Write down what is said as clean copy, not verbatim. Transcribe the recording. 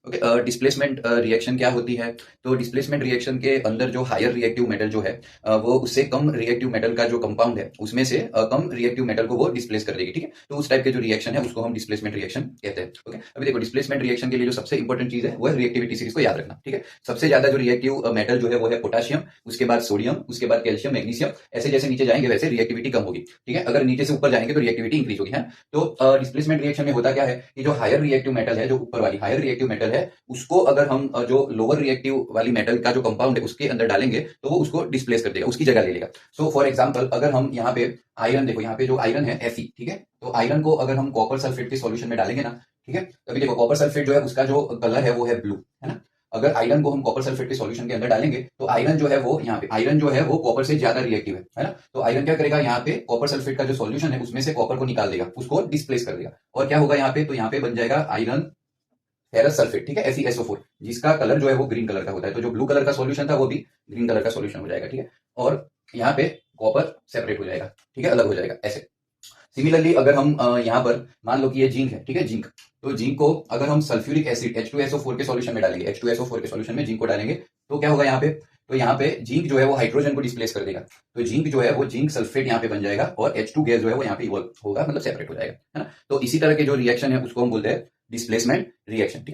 Okay, displacement reaction क्या होती है? तो डिस्प्लेसमेंट रिएक्शन के अंदर जो हायर रिएक्टिव मेटल जो है वो उससे कम रिएक्टिव मेटल का जो कंपाउंड है उसमें से कम रिएक्टिव मेटल को वो डिस्प्लेस कर देगी। ठीक है, तो उस टाइप के जो रिएक्शन है उसको हम डिस्प्लेसमेंट रिएक्शन कहते हैं। ओके, अभी देखो डिस्प्लेसमेंट रिएक्शन के लिए जो सबसे इंपॉर्टेंट चीज है वो है रिएक्टिविटी सीरीज को याद रखना। ठीक है, सबसे ज्यादा जो रिएक्टिव मेटल जो है वो है पोटाशियम, उसके बाद सोडियम, उसके बाद कैल्शियम, मैग्नीशियम। ऐसे जैसे नीचे जाएंगे वैसे रिएक्टिविटी कम होगी। ठीक है, अगर नीचे से ऊपर जाएंगे तो रिएक्टिविटी इंक्रीज होगी। है, तो डिस्प्लेसमेंट रिएक्शन में होता क्या है कि जो हायर रिएक्टिव मेटल है, जो ऊपर वाली हायर रिएक्टिव मेटल है, उसको अगर हम जो लोअर रिएक्टिव वाली मेटल का जो कंपाउंड है उसके अंदर डालेंगे तो वो उसको डिस्प्लेस कर देगा, उसकी जगह ले लेगा। सो फॉर एग्जांपल अगर हम यहाँ पे आयरन, देखो यहाँ पे जो आयरन है Fe, ठीक है, तो आयरन को अगर हम कॉपर सल्फेट के सॉल्यूशन में डालेंगे ना, ठीक है, तो अभी देखो कॉपर सल्फेट जो है उसका जो कलर है वो है ब्लू, है ना। अगर आयरन को हम कॉपर सल्फेट के सॉल्यूशन के अंदर डालेंगे तो आयरन जो है वो यहाँ पे आयरन जो है वो कॉपर से ज्यादा रिएक्टिव है ना। तो आयरन क्या करेगा, यहाँ पे कॉपर सल्फेट का जो सॉल्यूशन है उसमें से कॉपर को निकाल देगा, उसको डिस्प्लेस कर देगा। और क्या होगा यहाँ पे, तो यहाँ पे बन जाएगा आयरन फेरस सल्फेट, ठीक है, FeSO4, जिसका कलर जो है वो ग्रीन कलर का होता है। तो जो ब्लू कलर का सॉल्यूशन था वो भी ग्रीन कलर का सॉल्यूशन हो जाएगा। ठीक है, और यहाँ पे कॉपर सेपरेट हो जाएगा, ठीक है, अलग हो जाएगा ऐसे। सिमिलरली अगर हम यहाँ पर मान लो कि ये जिंक है, ठीक है, जिंक, तो जिंक को अगर हम सल्फ्यूरिक एसिड H2SO4 के सॉल्यूशन में डालेंगे, H2SO4 के सॉल्यूशन में जिंक को डालेंगे तो क्या होगा यहाँ पे, तो यहाँ पे जिंक जो है वो हाइड्रोजन को डिस्प्लेस कर देगा। तो जिंक जो है वो जिंक सल्फेट यहाँ पे बन जाएगा और H2 गैस जो है वो यहाँ पे इवॉल्व होगा, मतलब सेपरेट हो जाएगा, है ना। तो इसी तरह के जो रिएक्शन है उसको हम बोलते हैं डिस्प्लेसमेंट रिएक्शन। ठीक है।